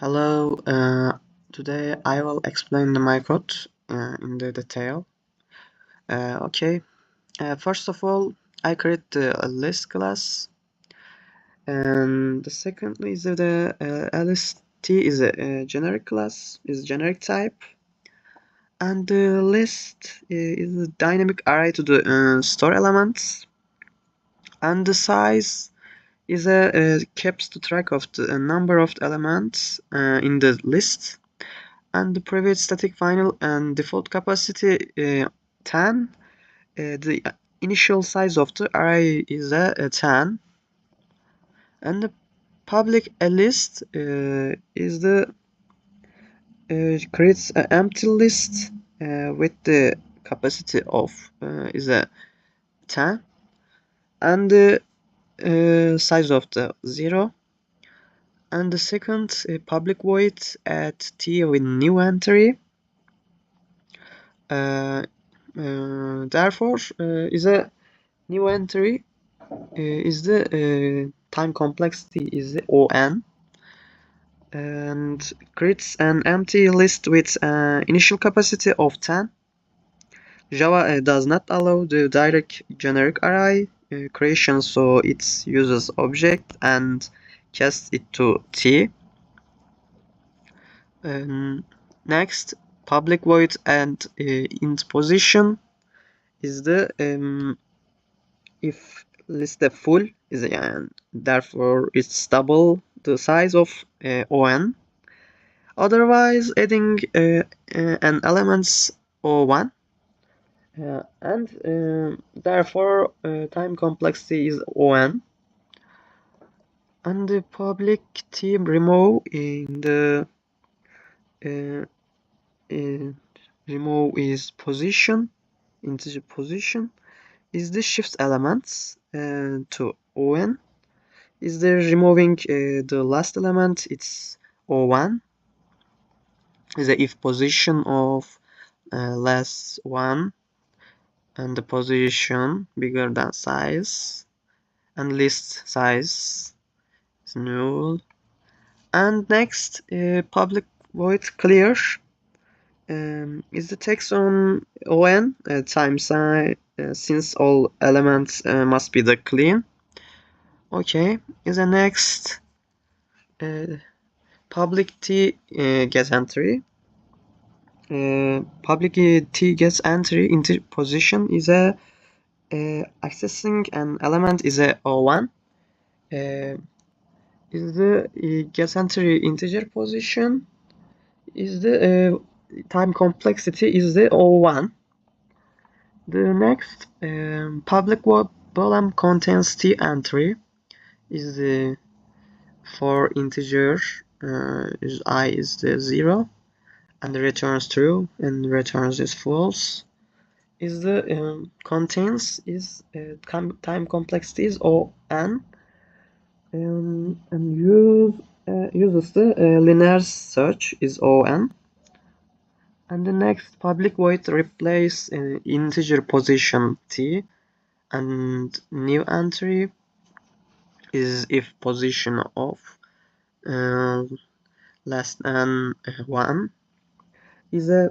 Hello, today I will explain my code in the detail. Okay, first of all, I create a list class, and the second is the list is a generic class, is generic type, and the list is a dynamic array to the store elements, and the size is keeps the track of the number of elements in the list. And the private static final and default capacity 10. The initial size of the array is 10, and the public list is the creates an empty list with the capacity of is a 10, and the size of the 0. And the second public void at t with new entry. Therefore, is a new entry is the time complexity is the on, and creates an empty list with initial capacity of 10. Java does not allow the direct generic array creation, so it uses object and casts it to t. Next, public void and int position is the if list the full is therefore it's double the size of on. Otherwise, adding an elements o1 and therefore time complexity is on. And the public team remove in the remove is position, integer position is the shift elements to on. Is the removing the last element, it's o1 is the if position of less 1 and the position bigger than size, and list size is null. And next, public void clear is the text on on time size since all elements must be the clean. Okay, is the next public t get entry. Public t gets entry into position is a accessing an element is a o1. Is the get entry integer position is the time complexity is the o1. The next public column contains t entry is the for integer is I is the 0 and returns true and returns is false. Is the contains is time complexity is on, and uses the linear search is on. And the next public void replace integer position t, and new entry is if position of less than 1 is a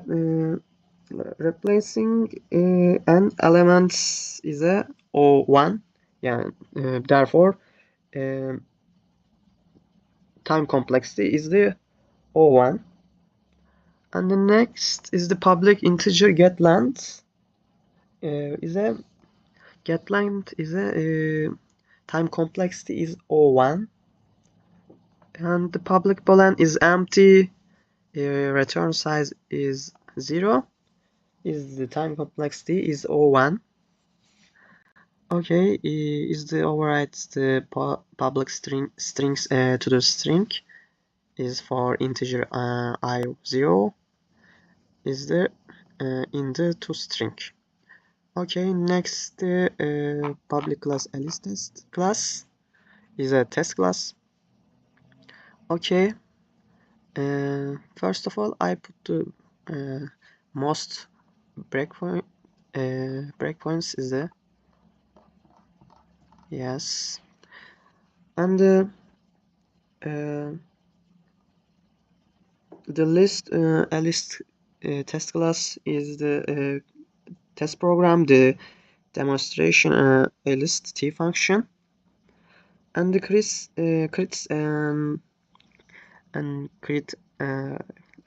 replacing an elements is a o1. Yeah, therefore time complexity is the o1. And the next is the public integer get length is a get length is a time complexity is o1, and the public boolean is empty, return size is 0, is the time complexity is o1. Okay, is the overrides the public strings to the string is for integer I0 is the in the toString. Okay, next public class list class is a test class. Okay, first of all I put the most breakpoints is the yes, and The list a list test class is the test program, the demonstration a list t function, and the crits and create a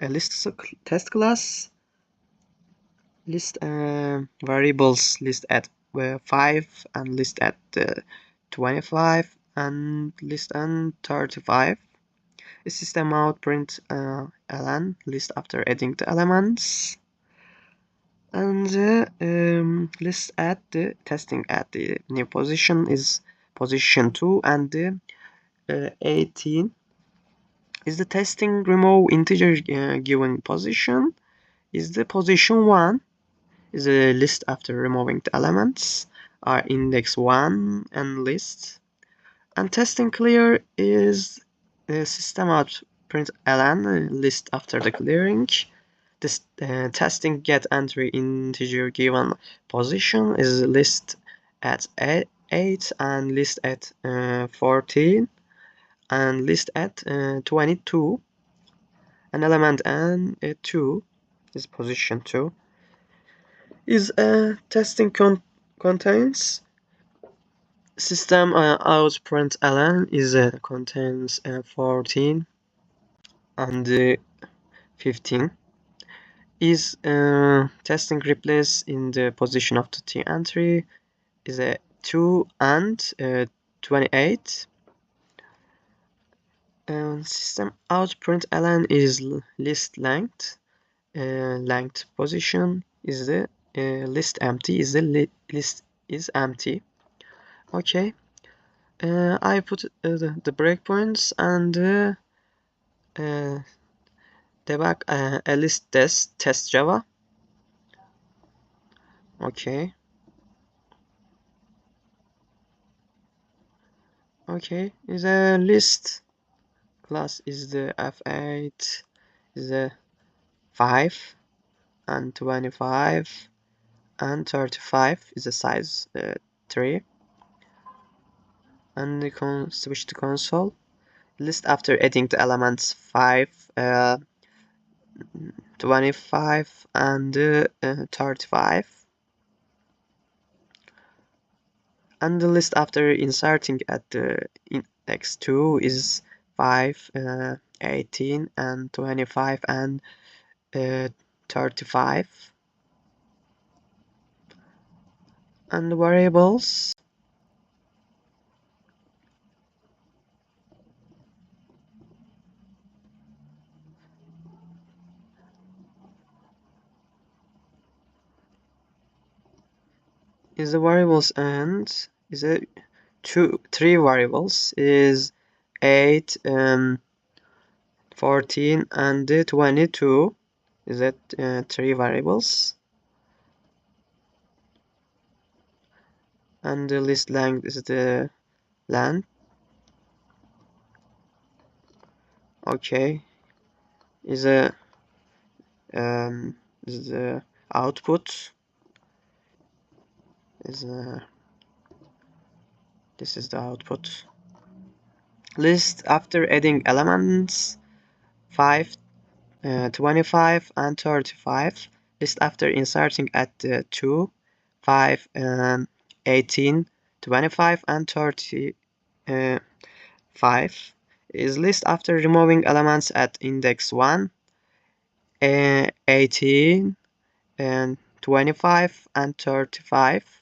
list test class, list variables list at 5 and list at 25 and list and 35. A system out print ln list after adding the elements, and the list at the testing at the new position is position 2, and the 18 is the testing remove integer given position is the position 1, is a list after removing the elements are index 1 and list, and testing clear is the system out print ln list after the clearing. This testing get entry integer given position is list at 8 and list at 14 and list at 22, an element and 2 is position 2 is testing contains system out print ln is contains 14 and 15 is testing replace in the position of the t entry is a 2 and 28. System out print ln is list length. Length position is the list empty is the list is empty. Okay, I put the breakpoints and debug a list test Java. Okay, is a list class is the f8 is the 5 and 25 and 35 is the size 3, and you can switch to console list after adding the elements 5 25 and 35, and the list after inserting at the index 2 is 5 18 and 25 and 35, and the variables is the variables and is a 3 variables is 8 14 and 22 is that 3 variables, and the list length is the length. Okay, is a is the output is this is the output list after adding elements 5 25 and 35, list after inserting at 2 5 18 25 and 35 is list after removing elements at index 1 18 and 25 and 35,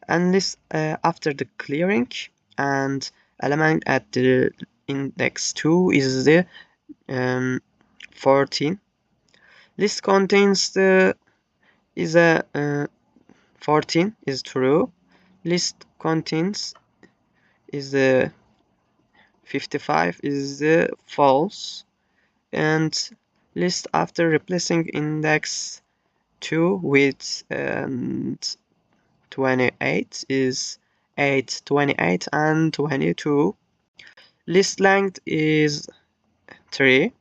and list after the clearing, and element at the index 2 is the 14. List contains the is a 14 is true. List contains is the 55 is the false, and list after replacing index 2 with 28 is 8 28 and 22. List length is 3.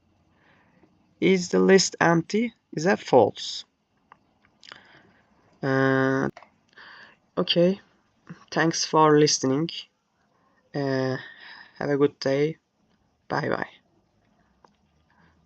Is the list empty? Is that false? Okay, thanks for listening. Have a good day. Bye bye.